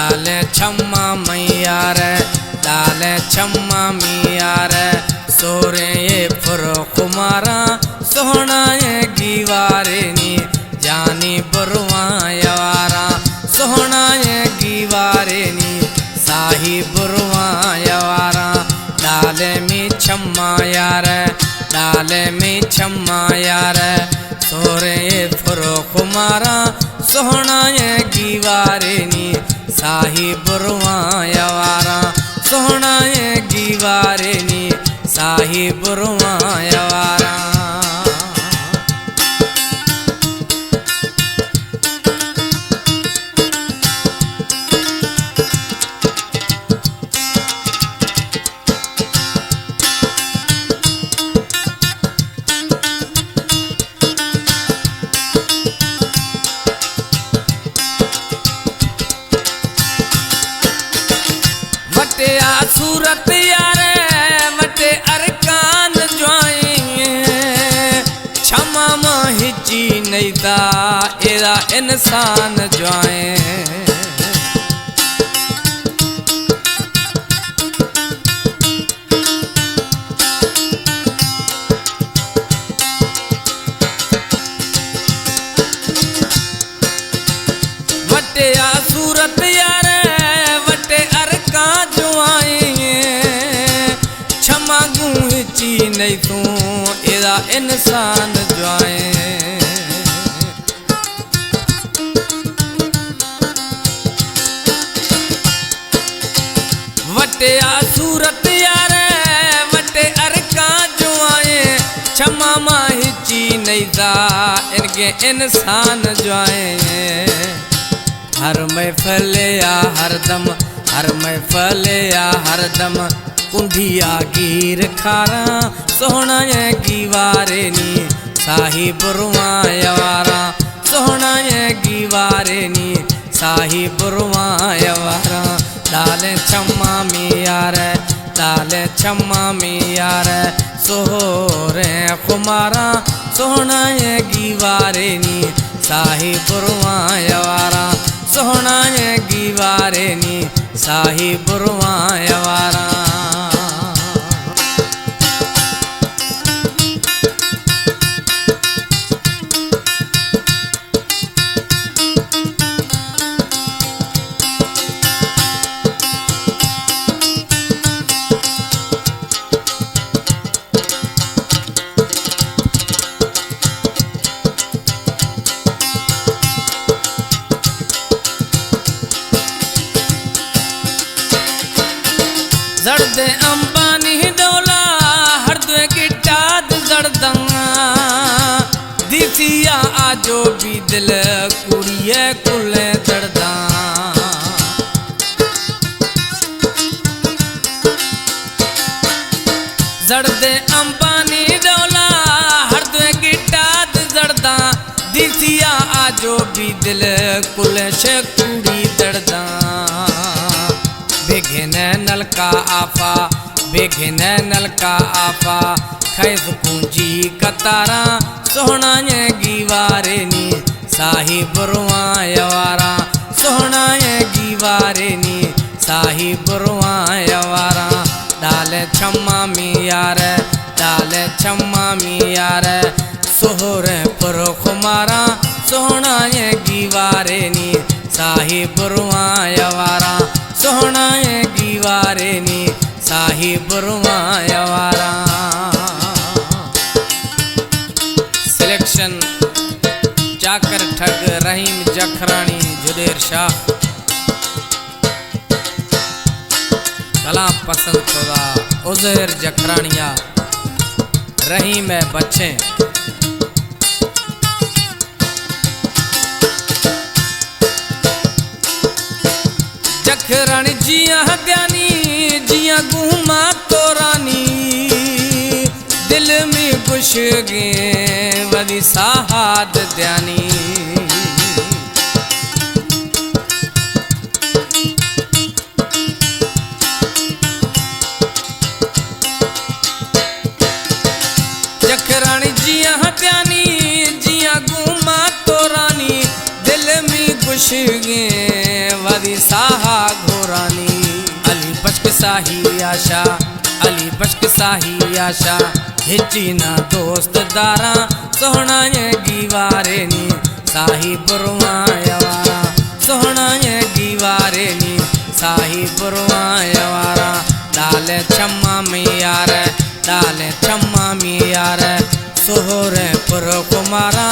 डाले छम्मा मैया रे डाले छम्मा मिया रे सोरे ये फुरो कुमारा सोहना ये गीवारे नी जानी बुरवा यवारा सोहना ये गीवारे नी साही बुरवा यवारा डाले में छम्मा यार डाले में छम्मा यार सोरे ये फुरो कुमारा सोहना ये गीवारे नी साही बुरवा यवारा सोहना ये गीवारे नी साही बुरवा यवारा मटे आ सूरत यार मटे अरकान ज्वाइए क्षमा महिची नहीं ता एरा इंसान ज्वाए मटे आ सूरत यार नहीं तू एरा इंसान ज्वाए वटे आ सूरत यार वटे अरका ज्वाए क्षमा माहिची नहीं था इनके इंसान ज्वाए हर महफिल या हरदम हर महफिल या हरदम कुंडिया गिर खारा सोहना ये गीवारे नी साही बुरवा यवारा सोहना ये गीवारे नी साही बुरवा यवारा डाले छम्मा मिया रे डाले छम्मा मिया रे सोहरे कुमारा सोहना ये गीवारे नी साही बुरवा यवारा सोहना ये गीवारे नी साही बुरवा यवारा जड़दे अंबानी डोला हरदे गिटाद जड़दंगा दिसिया आजो भी दिल कुड़िए कुले जड़दा जड़दे अंबानी डोला हरदे गिटाद जड़दा दिसिया आजो भी दिल कुले से कुड़ी जड़दा बेघिन नलका आफा बेघिन नलका आफा खैस पूंजी कतारा सोहना ये गीवारे नी साही बुरवा यवारा सोहना ये गीवारे नी साही बुरवा यवारा डाले छम्मा मिया रे डाले छम्मा मिया रे सोहरे पुरो कुमारा सोहना ये गीवारे नी साही बुरवा यवारा सोहना ये गीवारे नी साही बुरवा यवारा सिलेक्शन जाकर ठग रहीम जखरानी जुदेर शाह कला पसंद खुदा उज़ैर जखरानिया रहीम है बच्चे जखरानी जिया हत्यानी जिया घूमा तो रानी दिल में खुश गे वदी साहद द्यानी जखरानी जिया हत्यानी जिया घूमा तो रानी दिल में खुश गे वदी साहद साही आशा अली बश्क साही आशा हिची ना दोस्त दारा सोहना ये गीवारे नी साही बुरवाया सोहना ये गीवारे नी साही बुरवाया डाले छम्मा में यार डाले छम्मा में यार सोहरे पुर कुमारा